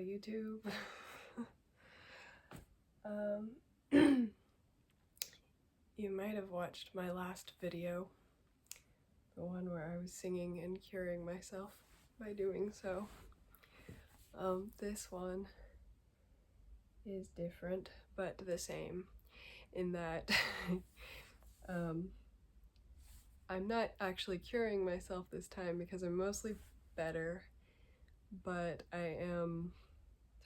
YouTube. You might have watched my last video, the one where I was singing and curing myself by doing so. This one is different, but the same, in that I'm not actually curing myself this time because I'm mostly better, but I am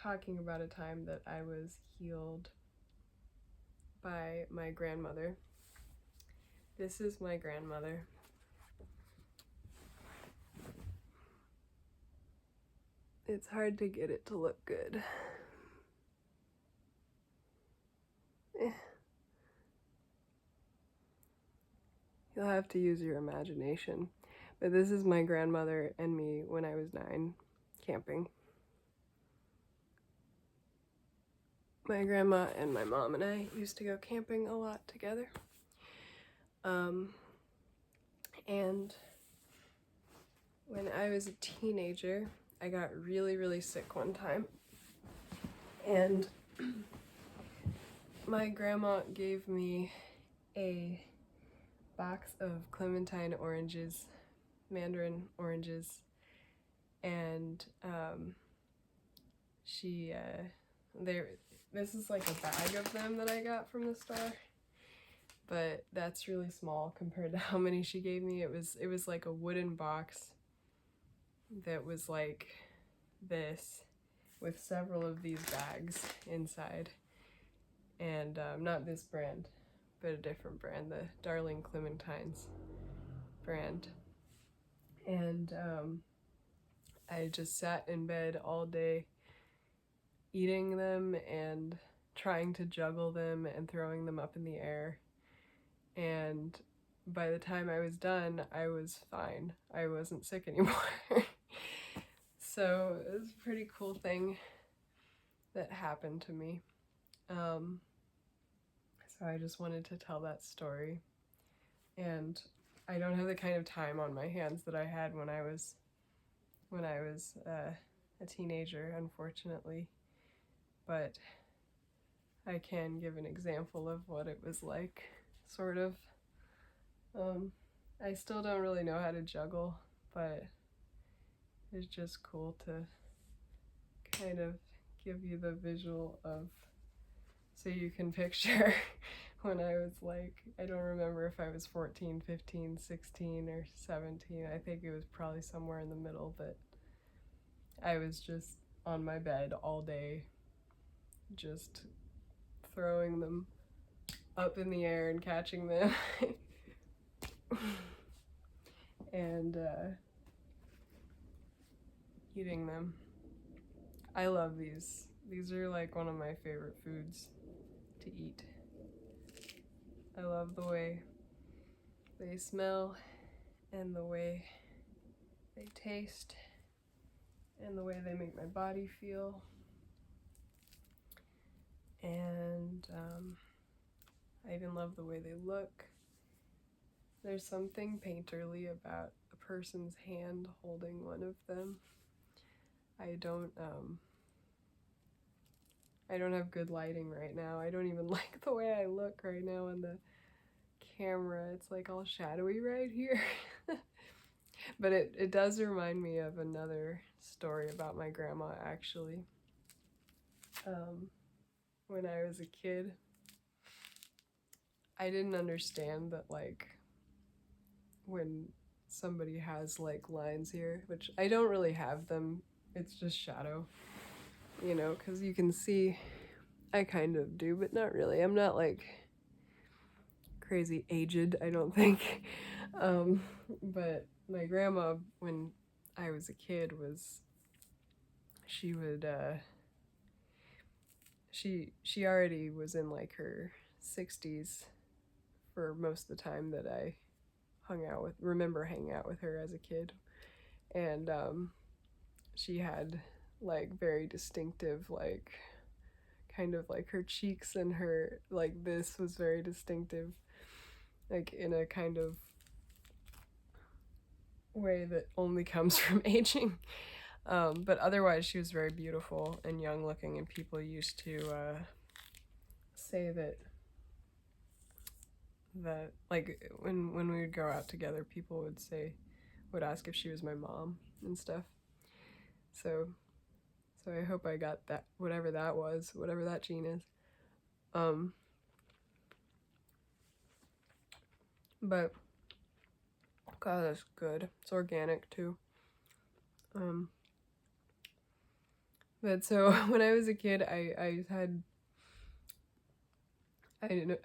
talking about a time that I was healed by my grandmother. This is my grandmother. It's hard to get it to look good. You'll have to use your imagination. But this is my grandmother and me when I was 9, camping. My grandma and my mom and I used to go camping a lot together. And when I was a teenager, I got really, really sick one time. And my grandma gave me a box of clementine oranges, Mandarin oranges, and this is like a bag of them that I got from the store, but that's really small compared to how many she gave me. It was like a wooden box that was like this with several of these bags inside, and not this brand, but a different brand, the Darling Clementines brand. And I just sat in bed all day eating them and trying to juggle them and throwing them up in the air. And by the time I was done, I was fine. I wasn't sick anymore. So it was a pretty cool thing that happened to me. So I just wanted to tell that story. And I don't have the kind of time on my hands that I had when I was a teenager, unfortunately. But I can give an example of what it was like, sort of. I still don't really know how to juggle, but it's just cool to kind of give you the visual of, so you can picture when I was like, I don't remember if I was 14, 15, 16, or 17. I think it was probably somewhere in the middle, but I was just on my bed all day, just throwing them up in the air and catching them and eating them. I love these. These are like one of my favorite foods to eat. I love the way they smell and the way they taste and the way they make my body feel. And I even love the way they look. There's something painterly about a person's hand holding one of them. I don't have good lighting right now. I don't even like the way I look right now on the camera. It's like all shadowy right here. But it does remind me of another story about my grandma, actually. When I was a kid, I didn't understand that, like, when somebody has like lines here, which I don't really have them, it's just shadow, you know, because you can see I kind of do, but not really. I'm not like crazy aged, I don't think. But my grandma, when I was a kid, she already was in like her 60s for most of the time that I remember hanging out with her as a kid. And she had like very distinctive, like, kind of like her cheeks and her, like, this was very distinctive, like in a kind of way that only comes from aging. But otherwise, she was very beautiful and young looking, and people used to say that like when we would go out together, people would ask if she was my mom and stuff. So I hope I got that, whatever that was, whatever that gene is. But God, that's good. It's organic too. But so when I was a kid, I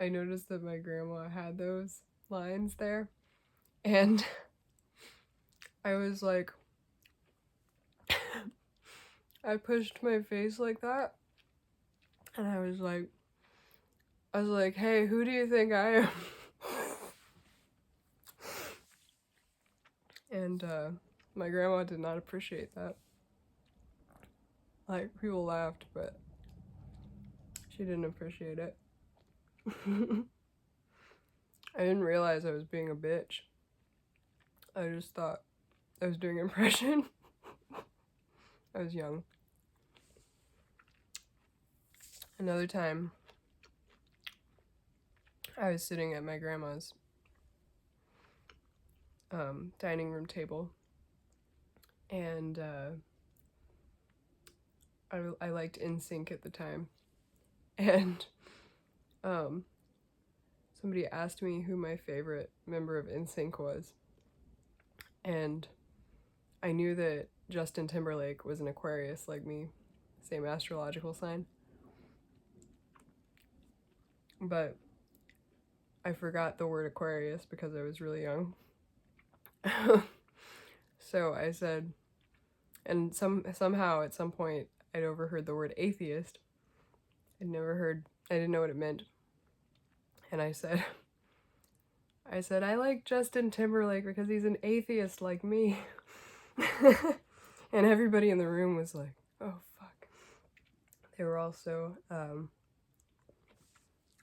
noticed that my grandma had those lines there, and I was like, I pushed my face like that, and I was like, hey, who do you think I am? And my grandma did not appreciate that. Like, people laughed, but she didn't appreciate it. I didn't realize I was being a bitch. I just thought I was doing an impression. I was young. Another time, I was sitting at my grandma's dining room table, and I liked NSYNC at the time, and somebody asked me who my favorite member of NSYNC was, and I knew that Justin Timberlake was an Aquarius like me, same astrological sign, but I forgot the word Aquarius because I was really young. So I said, and somehow at some point I'd overheard the word atheist. I didn't know what it meant. And I said, I like Justin Timberlake because he's an atheist like me. And everybody in the room was like, oh fuck. They were all so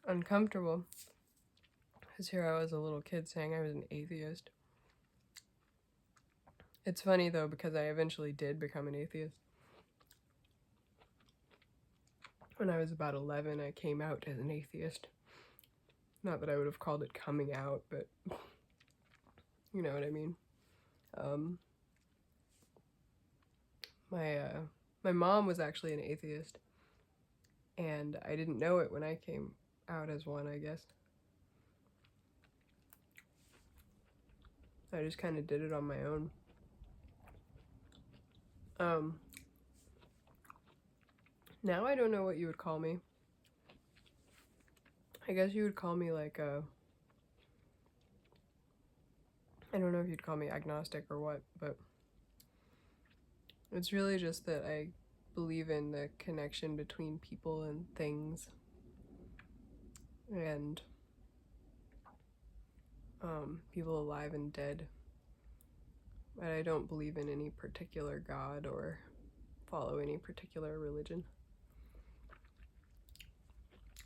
uncomfortable. Because here I was, a little kid, saying I was an atheist. It's funny though, because I eventually did become an atheist. When I was about 11, I came out as an atheist. Not that I would have called it coming out, but you know what I mean. My mom was actually an atheist, and I didn't know it when I came out as one, I guess. I just kind of did it on my own. Now I don't know what you would call me. I guess you would call me like I don't know if you'd call me agnostic or what, but it's really just that I believe in the connection between people and things, and people alive and dead. But I don't believe in any particular god or follow any particular religion.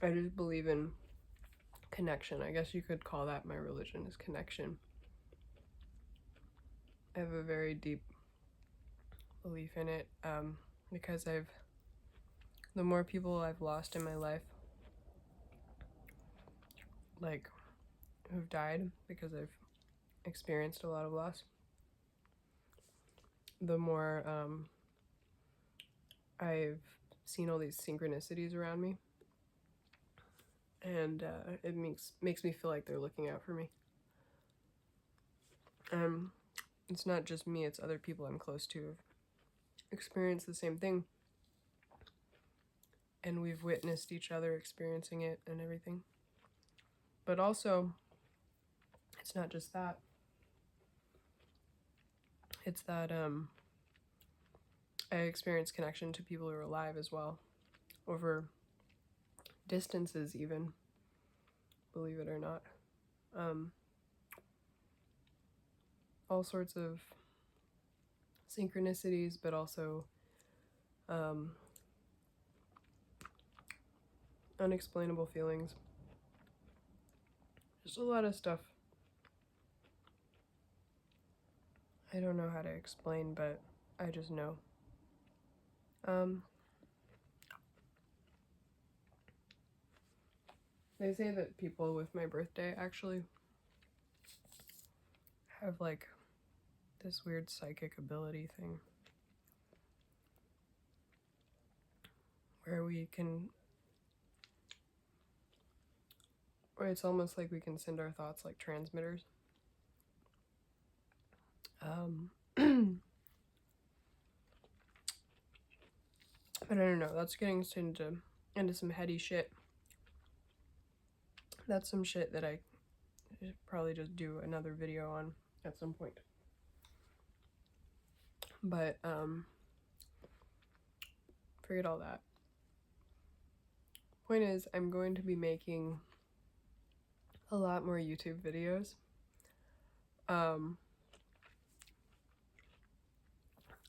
I just believe in connection. I guess you could call that my religion, is connection. I have a very deep belief in it, because the more people I've lost in my life, like, who've died because I've experienced a lot of loss, the more I've seen all these synchronicities around me, and it makes me feel like they're looking out for me. It's not just me, it's other people I'm close to have experienced the same thing, and we've witnessed each other experiencing it and everything. But also, it's not just that. It's that I experience connection to people who are alive as well, over distances even, believe it or not. All sorts of synchronicities, but also unexplainable feelings. Just a lot of stuff I don't know how to explain, but I just know. They say that people with my birthday actually have like this weird psychic ability thing where we can, or it's almost like we can send our thoughts like transmitters. But I don't know, that's getting into some heady shit. That's some shit that I should probably just do another video on at some point. But forget all that. Point is, I'm going to be making a lot more YouTube videos. I'm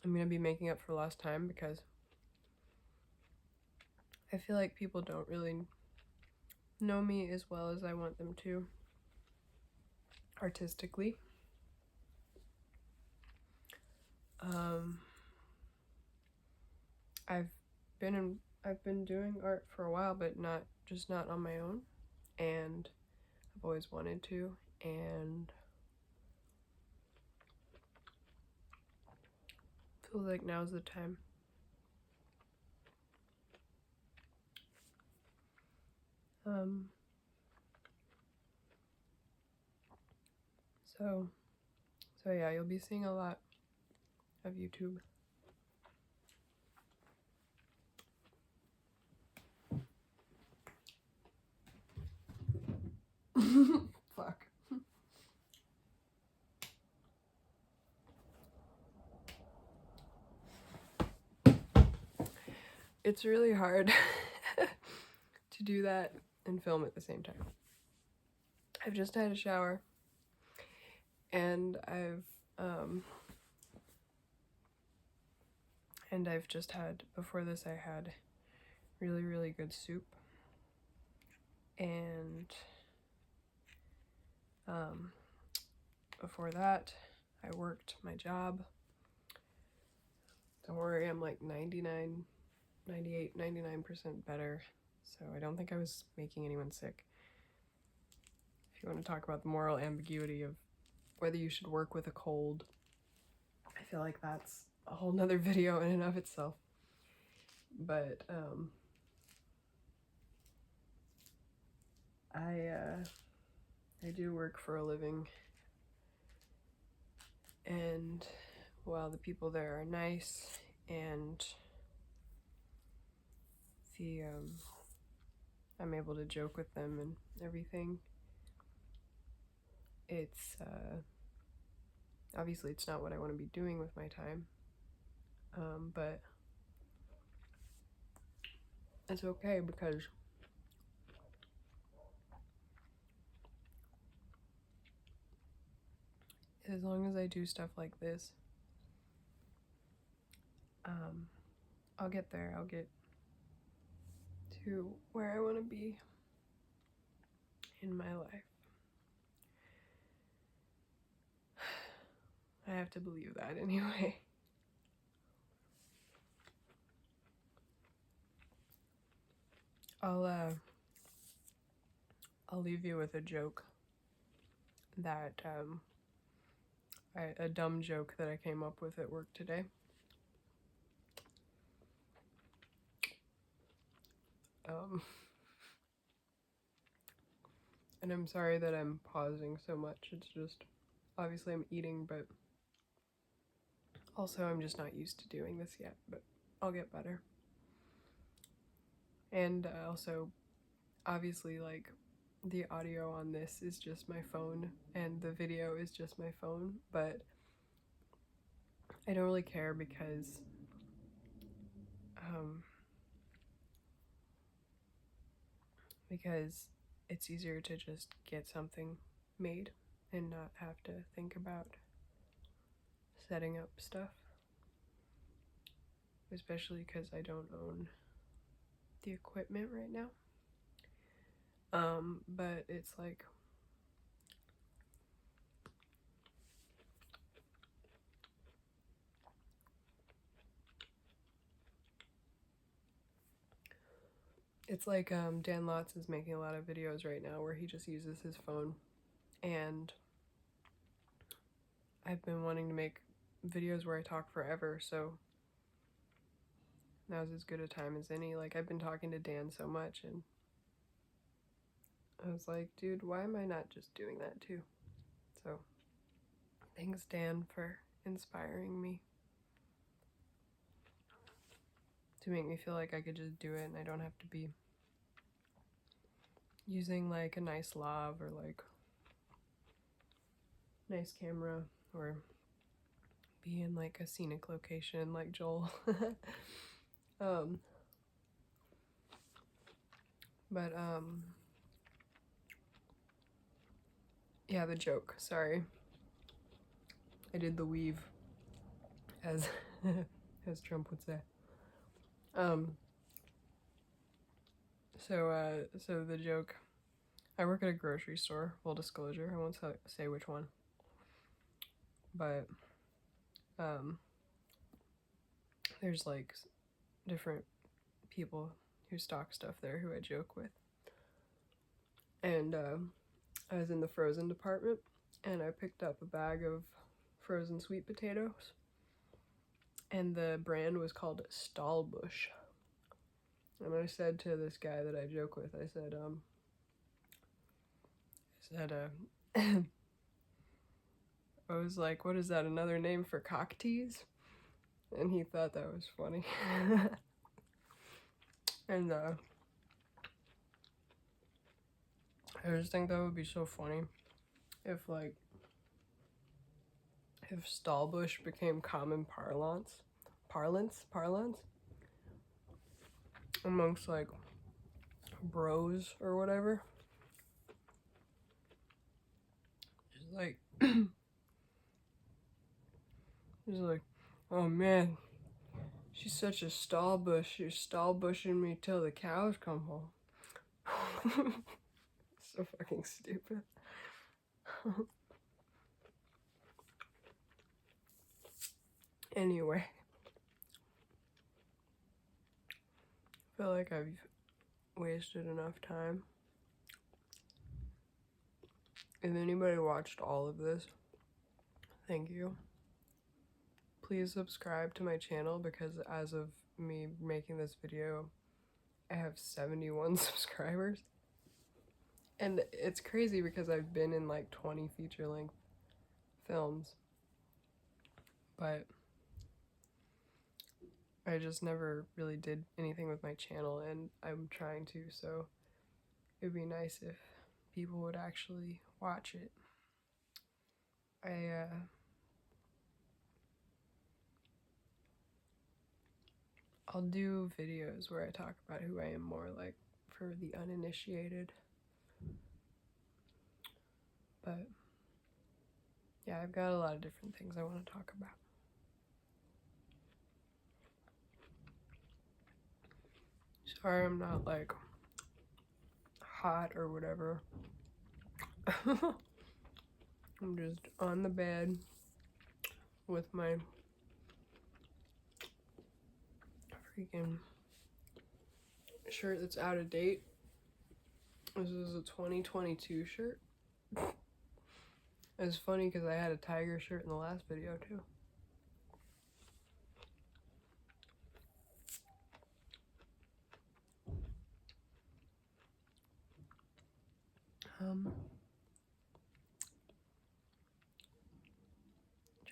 going to be making up for lost time because I feel like people don't really know me as well as I want them to artistically. I've been doing art for a while, but not on my own, and I've always wanted to, and feels like now's the time. So yeah, you'll be seeing a lot of YouTube. Fuck. It's really hard to do that and film at the same time. I've just had a shower, and I've just had, before this I had really, really good soup, and before that I worked my job. Don't worry, I'm like 99, 98, 99% better, so I don't think I was making anyone sick. If you want to talk about the moral ambiguity of whether you should work with a cold, I feel like that's a whole nother video in and of itself. But I do work for a living, and while the people there are nice and I'm able to joke with them and everything, it's obviously it's not what I want to be doing with my time, but it's okay because as long as I do stuff like this, I'll get there. I'll get to where I want to be in my life. I have to believe that anyway. I'll leave you with a joke that a dumb joke that I came up with at work today. And I'm sorry that I'm pausing so much. It's just, obviously I'm eating, but also I'm just not used to doing this yet, but I'll get better. And also, obviously, like, the audio on this is just my phone and the video is just my phone, but I don't really care because it's easier to just get something made and not have to think about setting up stuff, especially because I don't own the equipment right now. But it's like, It's like Dan Lotz is making a lot of videos right now where he just uses his phone, and I've been wanting to make videos where I talk forever, so now's as good a time as any. Like, I've been talking to Dan so much, and I was like, dude, why am I not just doing that too? So thanks, Dan, for inspiring me to make me feel like I could just do it and I don't have to be using like a nice lav or like nice camera or be in like a scenic location like Joel. But yeah, the joke, sorry. I did the weave, as as Trump would say. So the joke, I work at a grocery store, full disclosure, I won't say which one, but there's like different people who stock stuff there who I joke with, and I was in the frozen department and I picked up a bag of frozen sweet potatoes, and the brand was called Stahlbusch. And I said to this guy that I joke with, I said, I was like, what is that, another name for cock tease? And he thought that was funny. And I just think that would be so funny if like, if Stahlbusch became common parlance amongst like bros or whatever. Just like, just like, oh man, she's such a Stahlbusch. She's Stahlbusching me till the cows come home. So fucking stupid. Anyway, I feel like I've wasted enough time. If anybody watched all of this, thank you. Please subscribe to my channel, because as of me making this video, I have 71 subscribers. And it's crazy because I've been in like 20 feature-length films, but I just never really did anything with my channel, and I'm trying to, so it would be nice if people would actually watch it. I'll do videos where I talk about who I am more, like for the uninitiated. But yeah, I've got a lot of different things I want to talk about. Sorry I'm not like hot or whatever. I'm just on the bed with my freaking shirt that's out of date. This is a 2022 shirt. It's funny because I had a tiger shirt in the last video too.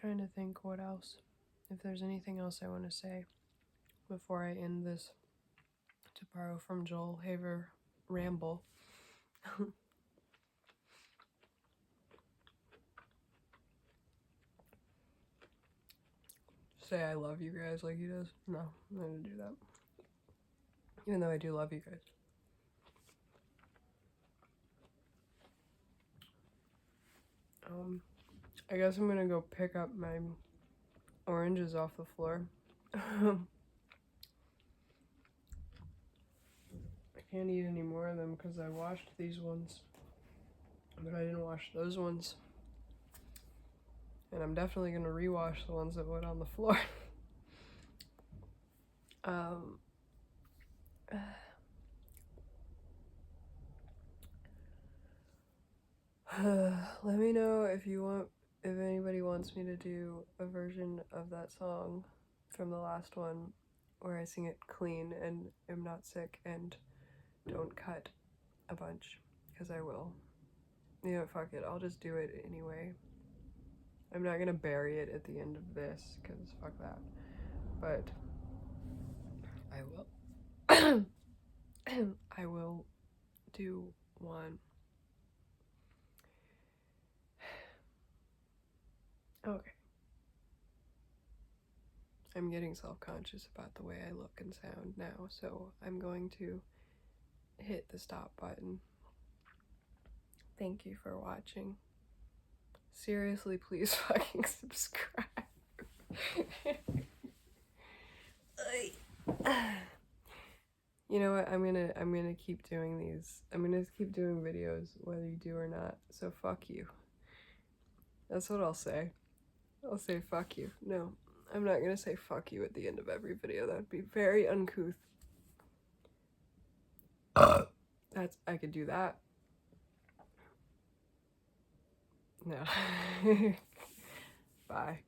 Trying to think what else, if there's anything else I want to say before I end this, to borrow from Joel Haver, ramble. Say I love you guys like he does. No, I'm not gonna do that. Even though I do love you guys. I guess I'm gonna go pick up my oranges off the floor. I can't eat any more of them because I washed these ones, but I didn't wash those ones. And I'm definitely gonna rewash the ones that went on the floor. let me know if anybody wants me to do a version of that song from the last one where I sing it clean and am not sick and don't cut a bunch, because I will. You know, fuck it, I'll just do it anyway. I'm not gonna bury it at the end of this, because fuck that. But I will. I will do one. Okay. I'm getting self-conscious about the way I look and sound now, so I'm going to hit the stop button. Thank you for watching. Seriously, please fucking subscribe. You know what? I'm gonna keep doing these. I'm gonna keep doing videos whether you do or not. So fuck you. That's what I'll say. I'll say fuck you. No, I'm not gonna say fuck you at the end of every video. That would be very uncouth. I could do that. No. Bye.